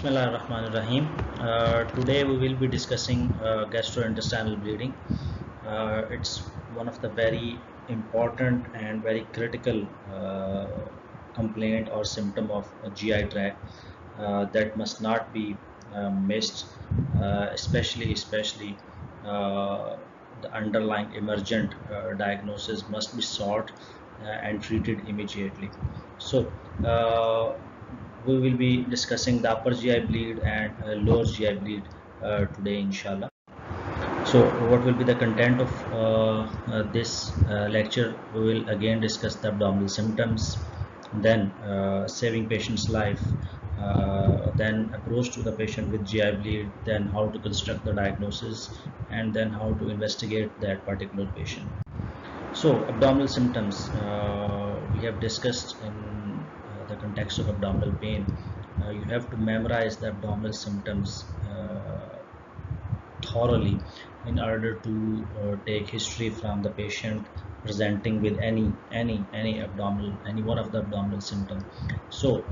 Bismillahirrahmanirrahim. Today we will be discussing gastrointestinal bleeding. It's one of the very important and very critical complaint or symptom of a GI tract that must not be missed, especially the underlying emergent diagnosis must be sought and treated immediately. So we will be discussing the upper GI bleed and lower GI bleed today, inshallah. So, what will be the content of this lecture? We will again discuss the abdominal symptoms, then saving patient's life, then approach to the patient with GI bleed, then how to construct the diagnosis, and then how to investigate that particular patient. So, abdominal symptoms we have discussed in the context of abdominal pain. You have to memorize the abdominal symptoms thoroughly in order to take history from the patient presenting with any one of the abdominal symptom. So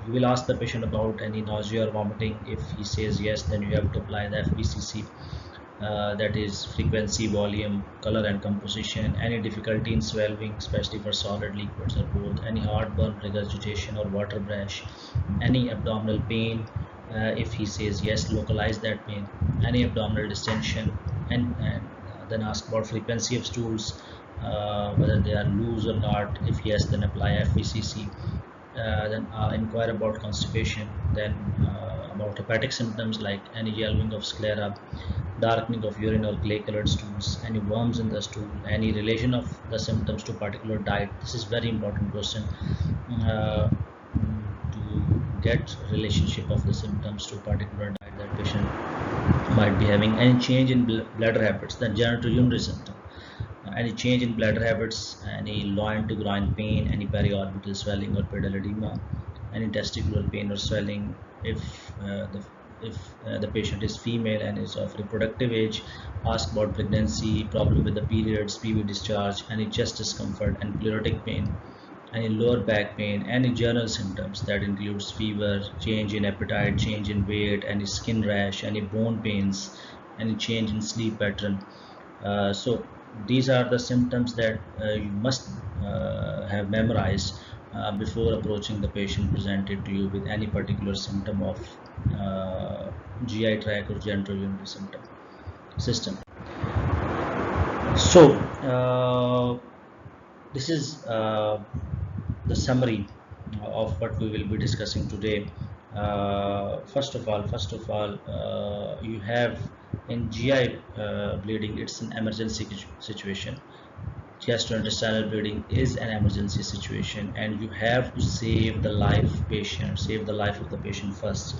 you will ask the patient about any nausea or vomiting. If he says yes, then you have to apply the FBCC, that is frequency, volume, color and composition. Any difficulty in swallowing, especially for solid liquids or both, any heartburn, regurgitation or water breath, any abdominal pain. If he says yes, localize that pain. Any abdominal distension, and then ask about frequency of stools, whether they are loose or not. If yes, then apply FVCC. Then inquire about constipation. Then about hepatic symptoms like any yellowing of sclera, darkening of urine or clay colored stools, any worms in the stool, any relation of the symptoms to particular diet. This is very important question. To get relationship of the symptoms to particular diet that patient might be having. Any change in bladder habits, the genitourinary symptom, any change in bladder habits, any loin to groin pain, any periorbital swelling or pedal edema, any testicular pain or swelling. If the patient is female and is of reproductive age, ask about pregnancy, problem with the periods, PV discharge, any chest discomfort and pleuritic pain, any lower back pain, any general symptoms that includes fever, change in appetite, change in weight, any skin rash, any bone pains, any change in sleep pattern. So these are the symptoms that you must have memorized before approaching the patient presented to you with any particular symptom of GI tract or genitourinary system. So this is the summary of what we will be discussing today. First of all, you have in GI bleeding, it's an emergency situation. Gastrointestinal bleeding is an emergency situation, and you have to save the life of the patient first.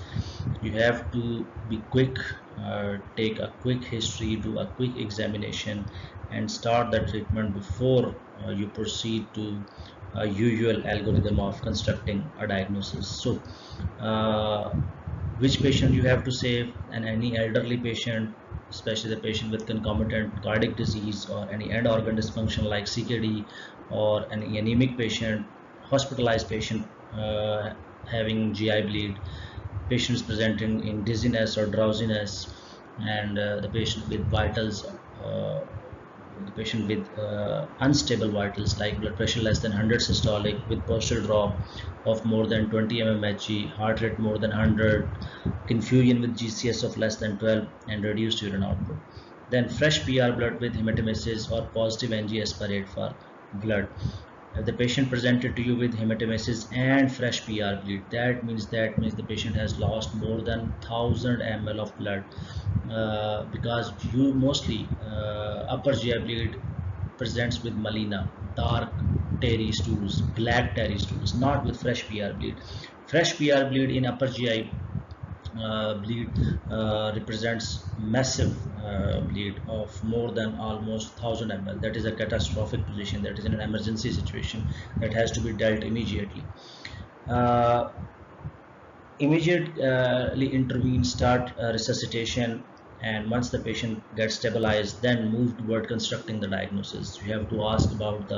You have to be quick, take a quick history, do a quick examination, and start the treatment before you proceed to a usual algorithm of constructing a diagnosis. So which patient you have to save? And any elderly patient, especially the patient with concomitant cardiac disease or any end organ dysfunction like CKD, or any anemic patient, hospitalized patient having GI bleed, patients presenting in dizziness or drowsiness, and the patient with vitals, the patient with unstable vitals like blood pressure less than 100 systolic with postural drop of more than 20 mmHg, heart rate more than 100, confusion with GCS of less than 12, and reduced urine output. Then fresh PR blood with hematemesis or positive NG aspirate for blood. If the patient presented to you with hematemesis and fresh PR bleed, that means the patient has lost more than 1000 ml of blood, because you mostly upper GI bleed presents with melena, dark terry stools, black terry stools, not with fresh PR bleed. Fresh PR bleed in upper GI bleed represents massive bleed of more than almost 1000 ml. That is a catastrophic position. That is in an emergency situation that has to be dealt immediately. Immediately intervene, start resuscitation, and once the patient gets stabilized, then move toward constructing the diagnosis. You have to ask about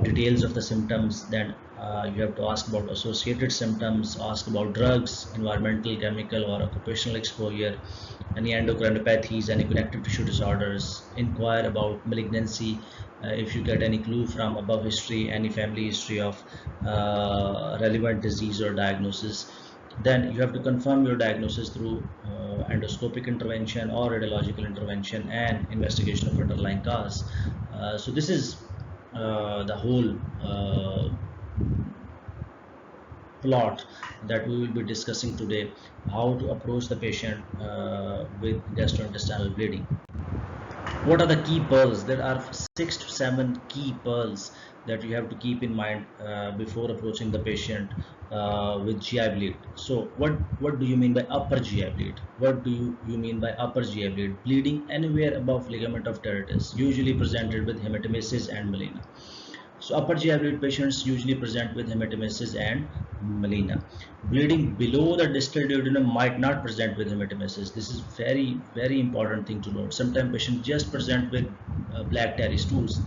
details of the symptoms, then You have to ask about associated symptoms, ask about drugs, environmental, chemical, or occupational exposure, any endocrinopathies, any connective tissue disorders, inquire about malignancy. If you get any clue from above history, any family history of relevant disease or diagnosis, then you have to confirm your diagnosis through endoscopic intervention or radiological intervention and investigation of underlying cause. So this is the whole plot that we will be discussing today, how to approach the patient with gastrointestinal bleeding. What are the key pearls? There are 6 to 7 key pearls that you have to keep in mind before approaching the patient with GI bleed. So what do you mean by upper GI bleed? What do you mean by upper GI bleed? Bleeding anywhere above ligament of Terratus, usually presented with hematemesis and melena. So upper GI bleed patients usually present with hematemesis and melena. Bleeding below the distal duodenum might not present with hematemesis. This is very important thing to note. Sometimes patients just present with black tarry stools.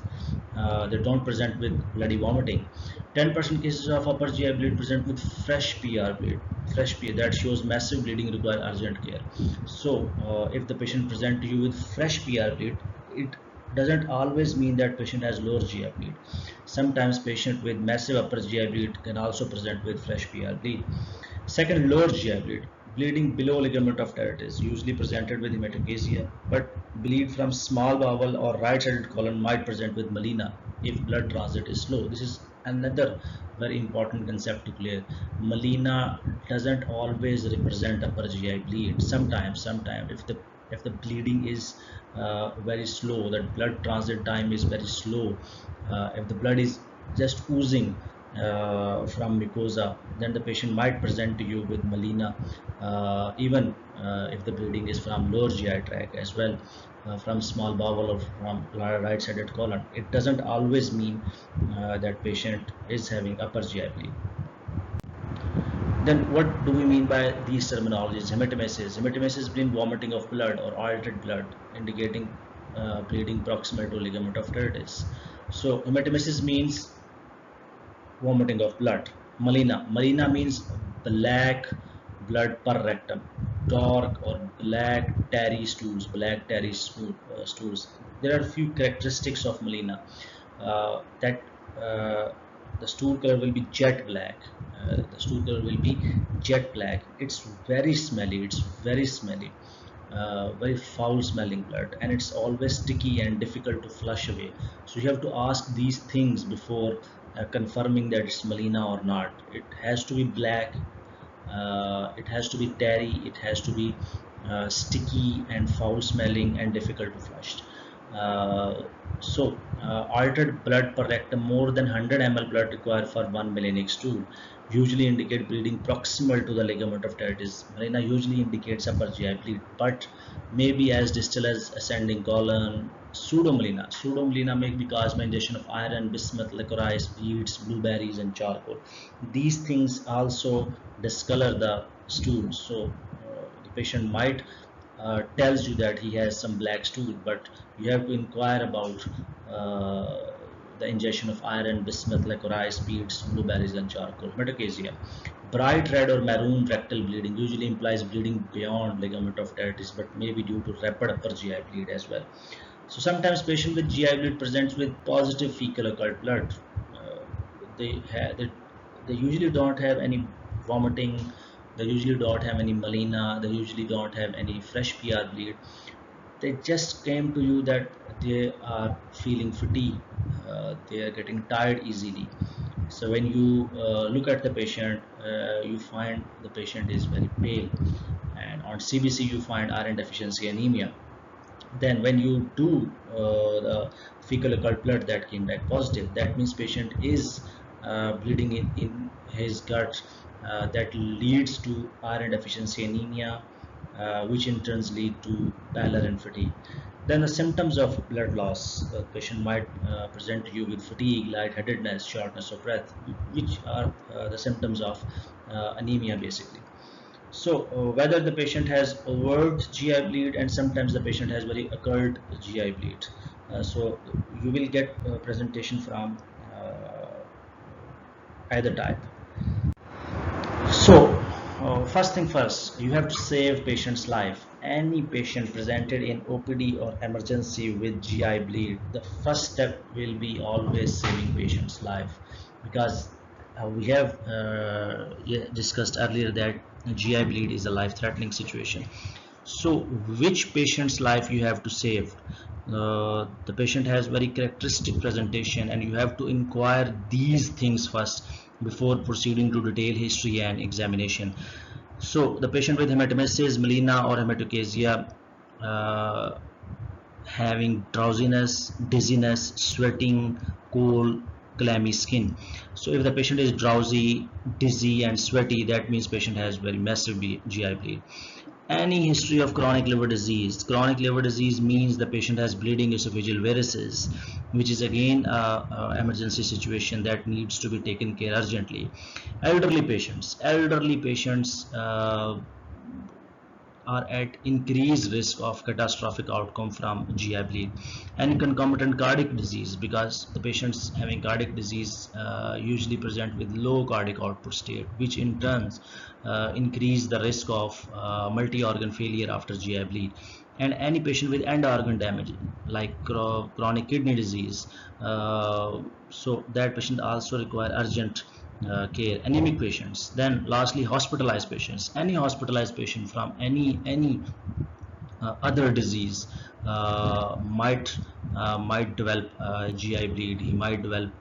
They don't present with bloody vomiting. 10% cases of upper GI bleed present with fresh PR bleed. Fresh PR that shows massive bleeding require urgent care. So if the patient present to you with fresh PR bleed, it doesn't always mean that patient has lower GI bleed. Sometimes patient with massive upper GI bleed can also present with fresh PR bleed. Second, lower GI bleed. Bleeding below ligament of Terratus, usually presented with hematochezia, but bleed from small bowel or right-sided colon might present with melena if blood transit is slow. This is another very important concept to clear. Melena doesn't always represent upper GI bleed. Sometimes if the bleeding is very slow, that blood transit time is very slow, if the blood is just oozing from mucosa, then the patient might present to you with melena, even if the bleeding is from lower GI tract as well, from small bowel or from right-sided colon. It doesn't always mean that patient is having upper GI bleed. Then what do we mean by these terminologies? Hematemesis. Hematemesis means vomiting of blood or altered blood, indicating bleeding proximal to ligament of Terratus. So hematemesis means vomiting of blood. Melena. Melena means black blood per rectum. Dark or black tarry stools. Black tarry stools. There are few characteristics of melena. That the stool color will be jet black. The stool color will be jet black. It's very smelly. It's very smelly. Very foul smelling blood, and it's always sticky and difficult to flush away. So you have to ask these things before confirming that it's melena or not. It has to be black, it has to be tarry, it has to be sticky and foul smelling and difficult to flush. Altered blood per rectum, more than 100 ml blood required for 1 melanic stool, usually indicate bleeding proximal to the ligament of Terratus. Melena usually indicates upper GI bleed, but maybe as distal as ascending colon. Pseudomelena. Pseudomelena may be caused by ingestion of iron, bismuth, licorice, beets, blueberries, and charcoal. These things also discolor the stool. So the patient might tells you that he has some black stool, but you have to inquire about the ingestion of iron, bismuth, licorice, beets, blueberries, and charcoal. Metacasia. Bright red or maroon rectal bleeding usually implies bleeding beyond ligament of Terratus, but may be due to rapid upper GI bleed as well. So sometimes patient with GI bleed presents with positive fecal occult blood. Uh, they, they usually don't have any vomiting, they usually don't have any melena, they usually don't have any fresh PR bleed. They just came to you that they are feeling fatigue, they are getting tired easily. So when you look at the patient, you find the patient is very pale, and on CBC you find iron deficiency anemia. Then when you do the fecal occult blood that came back positive, that means patient is bleeding in his gut, that leads to iron deficiency anemia, which in turns lead to pallor and fatigue. Then the symptoms of blood loss, the patient might present to you with fatigue, lightheadedness, shortness of breath, which are the symptoms of anemia basically. So whether the patient has overt GI bleed, and sometimes the patient has very occult GI bleed. So you will get a presentation from either type. So, first thing first, you have to save patient's life. Any patient presented in OPD or emergency with GI bleed, the first step will be always saving patient's life, because we have discussed earlier that GI bleed is a life-threatening situation. So which patient's life you have to save? The patient has very characteristic presentation, and you have to inquire these things first before proceeding to detail history and examination. So the patient with hematemesis, melena or hematochezia, uh, having drowsiness, dizziness, sweating, cold, clammy skin. So if the patient is drowsy, dizzy and sweaty, that means patient has very massive GI bleed. Any history of chronic liver disease. Chronic liver disease means the patient has bleeding esophageal varices, which is again a emergency situation that needs to be taken care urgently. Elderly patients are at increased risk of catastrophic outcome from GI bleed. And concomitant cardiac disease, because the patients having cardiac disease usually present with low cardiac output state, which in turn increase the risk of multi-organ failure after GI bleed. And any patient with end organ damage like chronic kidney disease, so that patient also require urgent care. Anemic patients. Then lastly, hospitalized patients. Any hospitalized patient from any other disease might develop GI bleed. He might develop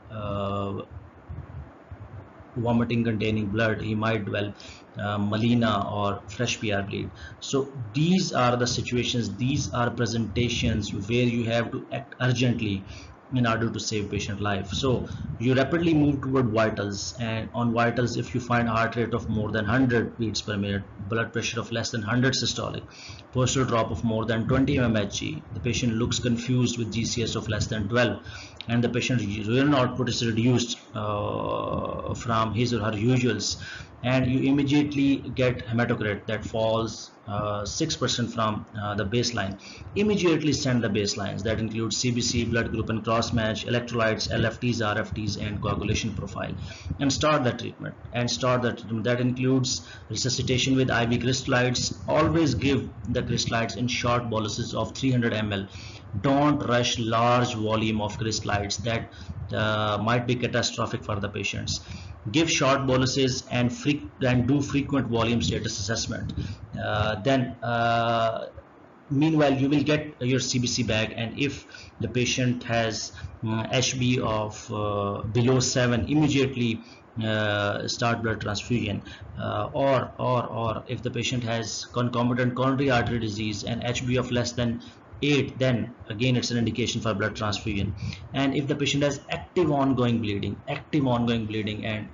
vomiting containing blood. He might develop melena or fresh PR bleed. So these are the situations, these are presentations where you have to act urgently in order to save patient life. So you rapidly move toward vitals, and on vitals, if you find heart rate of more than 100 beats per minute, blood pressure of less than 100 systolic, postal drop of more than 20 mmHg, the patient looks confused with GCS of less than 12, and the patient's urine output is reduced from his or her usuals, and you immediately get hematocrit that falls 6% from the baseline. Immediately send the baselines that include CBC, blood group and cross match, electrolytes, LFTs, RFTs, and coagulation profile, and start the treatment. That includes resuscitation with IV crystalloids. Always give the crystalloids in short boluses of 300 ml. Don't rush large volume of crystalloids that might be catastrophic for the patients. Give short boluses and do frequent volume status assessment. Meanwhile, you will get your CBC back, and if the patient has HB of below 7, immediately start blood transfusion. Or if the patient has concomitant coronary artery disease and HB of less than 8, then again it's an indication for blood transfusion. And if the patient has active ongoing bleeding, and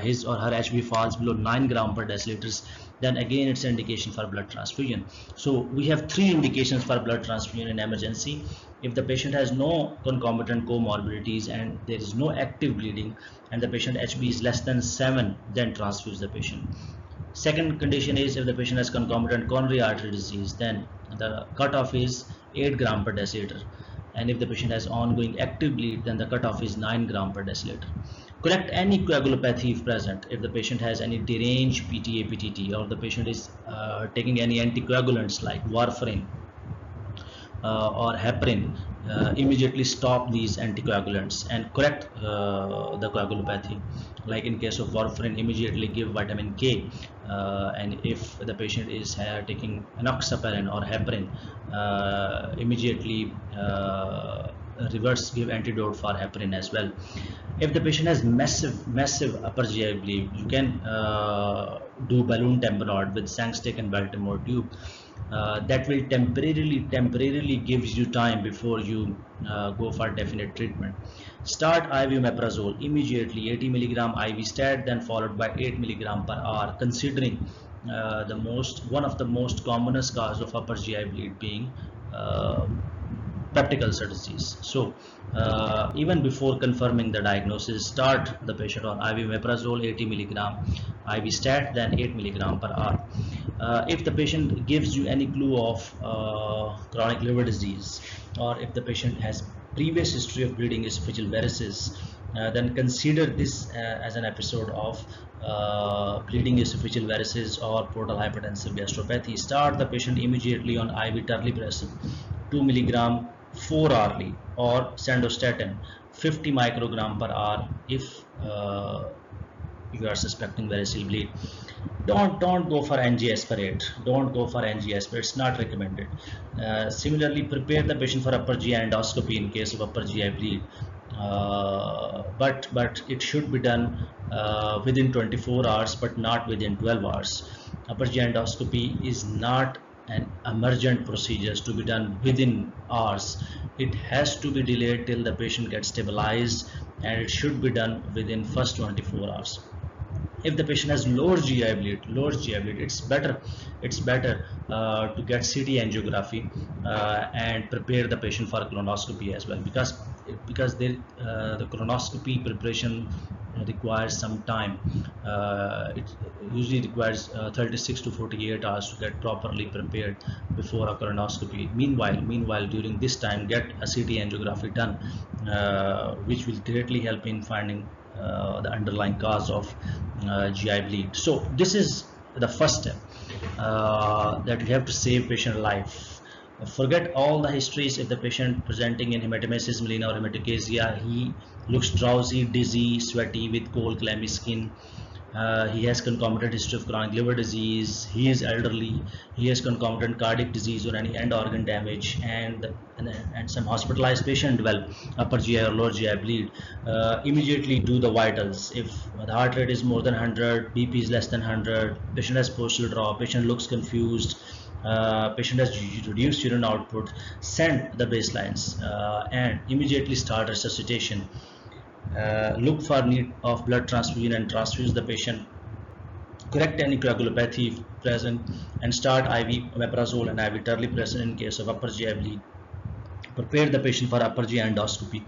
his or her HB falls below 9 gram per deciliters, then again it's an indication for blood transfusion. So we have 3 indications for blood transfusion in emergency. If the patient has no concomitant comorbidities and there is no active bleeding, and the patient HB is less than 7, then transfuse the patient. Second condition is if the patient has concomitant coronary artery disease, then the cutoff is 8 gram per deciliter, and if the patient has ongoing active bleed, then the cutoff is 9 gram per deciliter. Correct any coagulopathy if present. If the patient has any deranged PTA, PTT, or the patient is taking any anticoagulants like warfarin or heparin, immediately stop these anticoagulants and correct the coagulopathy. Like in case of warfarin, immediately give vitamin K, and if the patient is taking enoxaparin or heparin, immediately reverse give antidote for heparin as well. If the patient has massive upper GI bleed, you can do balloon tamponade with Sangstick and Baltimore tube. That will temporarily gives you time before you go for definite treatment. Start IV omeprazole immediately, 80 milligram IV stat, then followed by 8 milligram per hour, considering one of the most commonest cause of upper GI bleed being peptic ulcer disease. So even before confirming the diagnosis, start the patient on IV omeprazole 80 milligram IV stat, then 8 milligram per hour. If the patient gives you any clue of chronic liver disease, or if the patient has previous history of bleeding esophageal varices, then consider this as an episode of bleeding esophageal varices or portal hypertensive gastropathy. Start the patient immediately on IV terlipressin 2 milligram 4 hourly or sandostatin 50 microgram per hour if you are suspecting variceal bleed. Don't go for NG aspirate. Don't go for NG aspirate. It's not recommended. Similarly, prepare the patient for upper GI endoscopy in case of upper GI bleed. But it should be done within 24 hours, but not within 12 hours. Upper GI endoscopy is not an emergent procedure to be done within hours. It has to be delayed till the patient gets stabilized, and it should be done within first 24 hours. If the patient has lower GI bleed, it's better to get CT angiography and prepare the patient for colonoscopy as well, because the colonoscopy preparation requires some time. It usually requires 36 to 48 hours to get properly prepared before a colonoscopy. Meanwhile, during this time, get a CT angiography done, which will greatly help in finding the underlying cause of GI bleed. So this is the first step, that we have to save patient life. Forget all the histories. If the patient presenting in hematemesis melena or hematochezia, he looks drowsy, dizzy, sweaty with cold clammy skin, he has concomitant history of chronic liver disease, he is elderly, he has concomitant cardiac disease or any end organ damage, and some hospitalized patient develop upper GI or lower GI bleed, immediately do the vitals. If the heart rate is more than 100, BP is less than 100, patient has postal draw, patient looks confused, patient has reduced urine output, send the baselines and immediately start resuscitation. Look for need of blood transfusion and transfuse the patient, correct any coagulopathy present, and start IV omeprazole and IV terlipressin in case of upper GI bleed. Prepare the patient for upper GI endoscopy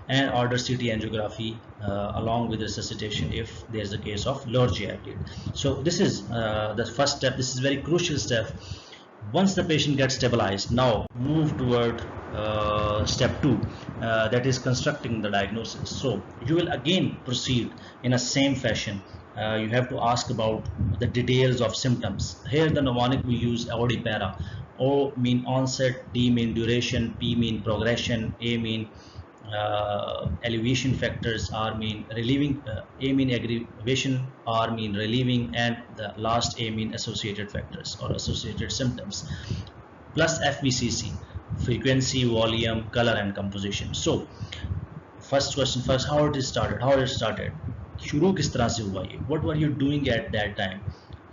and order CT angiography along with resuscitation if there is a case of lower GI bleed. So this is the first step. This is very crucial step. Once the patient gets stabilized, now move toward step 2, that is constructing the diagnosis. So you will again proceed in a same fashion. You have to ask about the details of symptoms. Here the mnemonic we use ODPARA. O mean onset, D mean duration, P mean progression, A mean elevation factors, R mean relieving, A mean aggravation, R mean relieving, and the last A mean associated factors or associated symptoms, plus FVCC, frequency, volume, color, and composition. So first question first, how it started, शुरू किस तरह से हुआ ये, what were you doing at that time,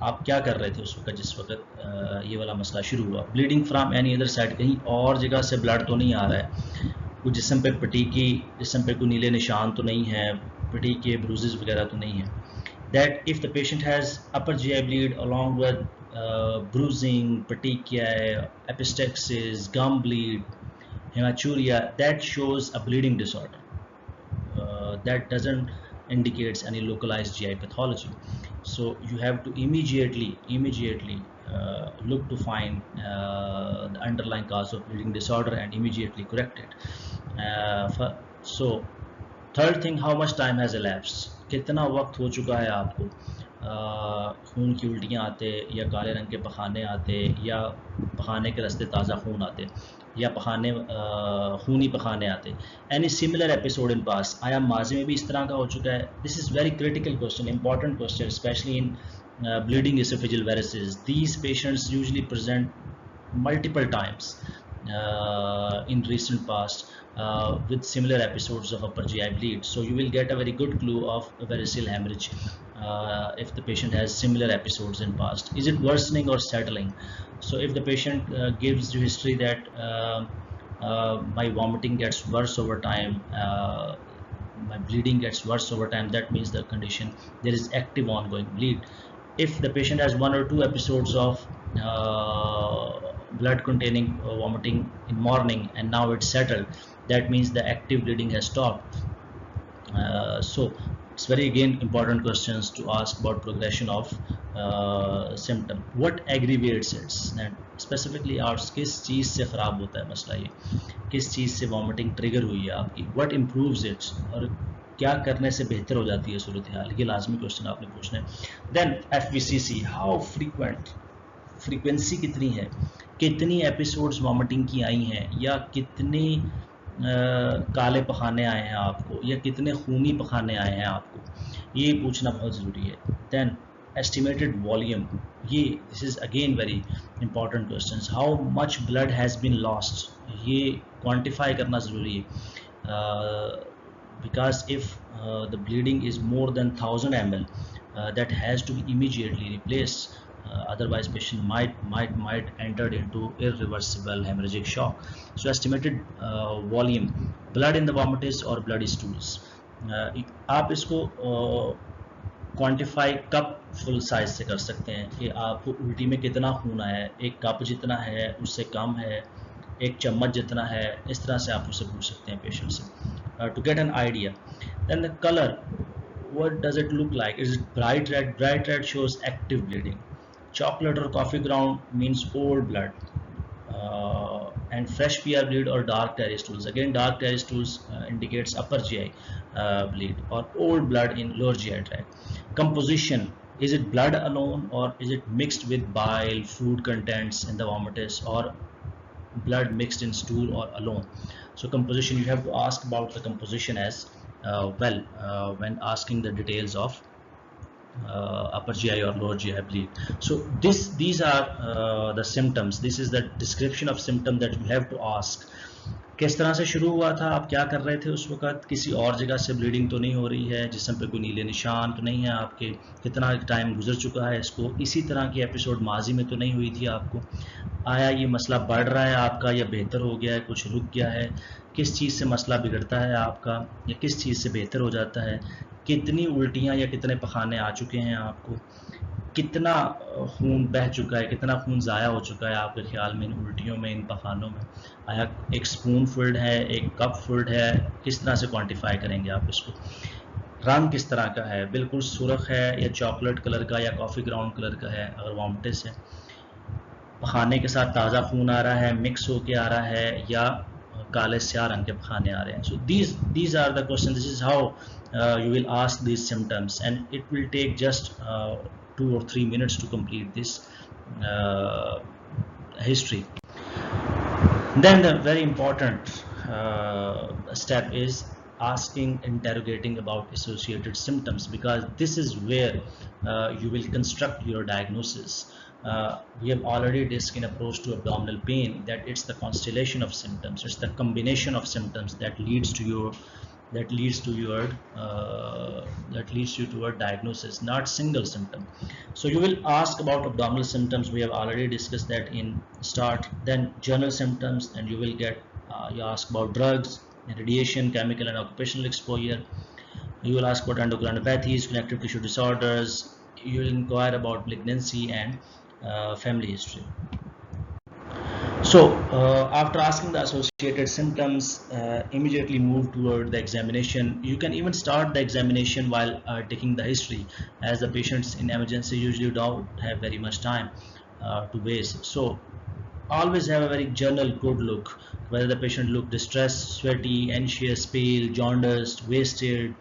आप क्या कर रहे थे उस वक्त जिस वक्त ये वाला मसला शुरू हुआ. Bleeding from any other side, कहीं और जगह से ब्लड तो नहीं आ रहा है, कुछ जिस्म पे पटीकी, जिस्म पे कोई नीले निशान तो नहीं है, पटीके ब्रूजेस वगैरह तो नहीं है. That if the patient has upper GI bleed along with bruising, petechiae, epistaxis, gum bleed, hematuria, that shows a bleeding disorder. That doesn't indicates any localized GI pathology. So you have to immediately look to find the underlying cause of bleeding disorder and immediately correct it. So third thing, how much time has elapsed, कितना वक्त हो चुका है आपको, खून की उल्टियाँ आते या काले रंग के पखाने आते या पखाने के रास्ते ताज़ा खून आते या खूनी पखाने आते. एनी सिमिलर एपिसोड इन पास, आया माजी में भी इस तरह का हो चुका है. This is very critical question, important question, specially in bleeding esophageal varices. These patients usually present multiple times in recent past with similar episodes of upper GI bleed. So you will get a very good clue of variceal hemorrhage if the patient has similar episodes in past. Is it worsening or settling? So if the patient gives you history that my vomiting gets worse over time, my bleeding gets worse over time, that means the condition, there is active ongoing bleed. If the patient has 1 or 2 episodes of blood containing vomiting in morning and now it's settled, that means the active bleeding has stopped. So it's very again important questions to ask about progression of symptom. What aggravates it, and specifically आप किस चीज़ से ख़राब होता है मसला, ये किस चीज़ से vomiting trigger हुई है आपकी, what improves it, और क्या करने से बेहतर हो जाती है सूरत हाल, ये लाजमी क्वेश्चन आपने पूछना है। देन FVCC, हाउ फ्रीक्वेंसी कितनी है, कितनी एपिसोड्स वॉमिटिंग की आई हैं, या कितने काले पखाने आए हैं आपको, या कितने खूनी पखाने आए हैं आपको, ये पूछना बहुत ज़रूरी है। देन एस्टिमेटेड वॉल्यूम, ये this is again very important question. How much blood has been lost, ये क्वान्टिफाई करना ज़रूरी है, because if the bleeding is more than 1000 ml, that has to be immediately replaced, otherwise patient might entered into irreversible hemorrhagic shock. So estimated volume, blood in the vomitus or bloody stools, आप इसको quantify cup full size से कर सकते हैं कि आपको उल्टी में कितना खून आया है, एक कप जितना है, उससे कम है, एक चम्मच जितना है, इस तरह से आप उससे पूछ सकते हैं पेशेंट से, to get an idea. Then the colour, what does it look like? Is it bright red? Bright red shows active bleeding. Chocolate or coffee ground means old blood. And fresh PR bleed or dark terry stools. Again, dark terry stools indicates upper GI bleed, or old blood in lower GI tract. Composition, is it blood alone, or is it mixed with bile, food contents in the vomitus, or blood mixed in stool, or alone? So composition, you have to ask about the composition as well when asking the details of upper GI or lower GI bleed. So these are the symptoms. This is the description of symptom that you have to ask. किस तरह से शुरू हुआ था, आप क्या कर रहे थे उस वक्त, किसी और जगह से ब्लीडिंग तो नहीं हो रही है, जिस्म पे कोई नीले निशान तो नहीं है आपके, कितना टाइम गुजर चुका है इसको, इसी तरह की एपिसोड माजी में तो नहीं हुई थी आपको, आया ये मसला बढ़ रहा है आपका या बेहतर हो गया है, कुछ रुक गया है, किस चीज़ से मसला बिगड़ता है आपका या किस चीज़ से बेहतर हो जाता है, कितनी उल्टियाँ या कितने पखाने आ चुके हैं आपको, कितना खून बह चुका है, कितना खून ज़ाया हो चुका है आपके ख्याल में इन उल्टियों में, इन पखानों में, आया एक स्पून फुल्ड है, एक कप फुल्ड है, किस तरह से क्वांटिफाई करेंगे आप इसको, रंग किस तरह का है, बिल्कुल सुर्ख है या चॉकलेट कलर का या कॉफ़ी ग्राउंड कलर का है, अगर वॉमिटिस है, पखाने के साथ ताज़ा खून आ रहा है, मिक्स होके आ रहा है, या काले स्याह रंग के पखाने आ रहे हैं. So these are the questions. This is how you will ask these symptoms, and it will take just 2 or 3 minutes to complete this history. Then the very important step is interrogating about associated symptoms, because this is where you will construct your diagnosis. We have already discussed in approach to abdominal pain that it's the constellation of symptoms, it's the combination of symptoms that leads you toward diagnosis, not single symptom. So you will ask about abdominal symptoms. We have already discussed that in start. Then general symptoms, and you will get you ask about drugs, radiation, chemical and occupational exposure. You will ask about endocrinopathies, connective tissue disorders. You will inquire about malignancy and family history. So after asking the associated symptoms, immediately move toward the examination. You can even start the examination while taking the history, as the patients in emergency usually don't have very much time to waste. So always have a very general good look, whether the patient look distressed, sweaty, anxious, pale, jaundiced, wasted,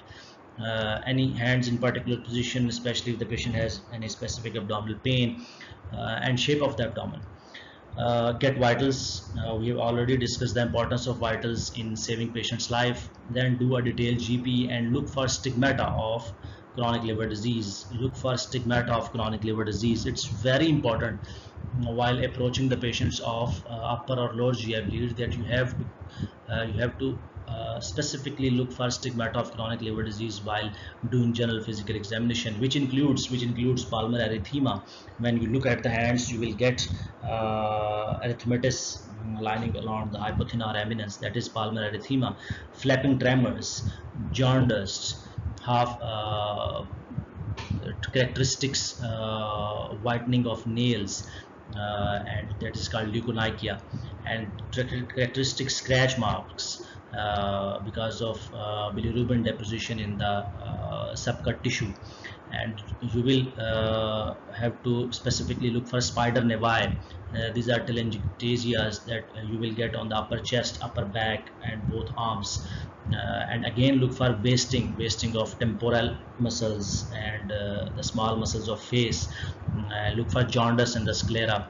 any hands in particular position, especially if the patient has any specific abdominal pain, and shape of the abdomen. Get vitals. We have already discussed the importance of vitals in saving patient's life. Then do a detailed GP and look for stigmata of chronic liver disease. Look for stigmata of chronic liver disease. It's very important while approaching the patients of upper or lower GI bleed that you have to specifically look for stigmata of chronic liver disease while doing general physical examination, which includes pulmonary erythema. When you look at the hands, you will get erythematous lining along the hypothenar eminence, that is pulmonary erythema, flapping tremors, jaundice, half characteristics, whitening of nails, and that is called leukonychia, and characteristic scratch marks because of bilirubin deposition in the subcut tissue. And you will have to specifically look for spider nevi. These are telangiectasias that you will get on the upper chest, upper back and both arms. and again look for wasting of temporal muscles and the small muscles of face. Look for jaundice in the sclera.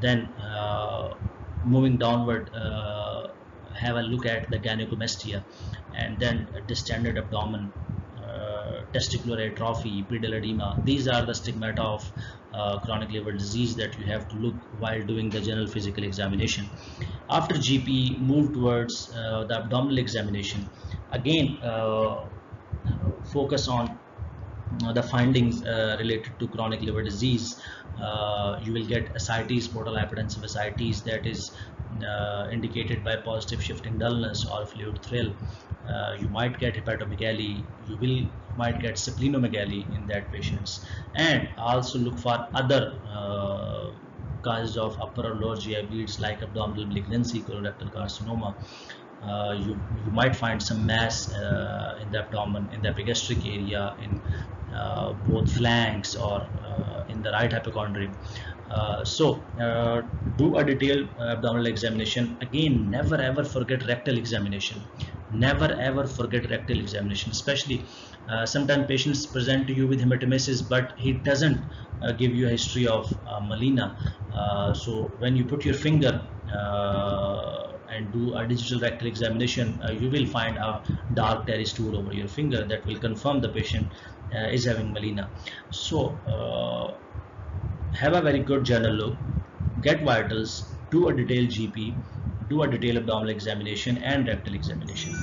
Then moving downward, have a look at the gynecomastia, and then distended abdomen, testicular atrophy, pedal edema. These are the stigmata of chronic liver disease that you have to look while doing the general physical examination. After GP, move towards the abdominal examination. Again, focus on the findings related to chronic liver disease. You will get ascites, portal hypertensive ascites, that is indicated by positive shifting dullness or fluid thrill. You might get hepatomegaly, might get splenomegaly in that patients, and also look for other causes of upper or lower GI bleeds like abdominal malignancy, colorectal carcinoma. You might find some mass in the abdomen, in the epigastric area, in both flanks, or in the right hypochondrium. Do a detailed abdominal examination. Again, never ever forget rectal examination. Never ever forget rectal examination, especially sometimes patients present to you with hematemesis, but he doesn't give you a history of melena. So when you put your finger and do a digital rectal examination, you will find a dark terry stool over your finger that will confirm the patient is having melena. So have a very good general look, get vitals, do a detailed GP, do a detailed abdominal examination and rectal examination.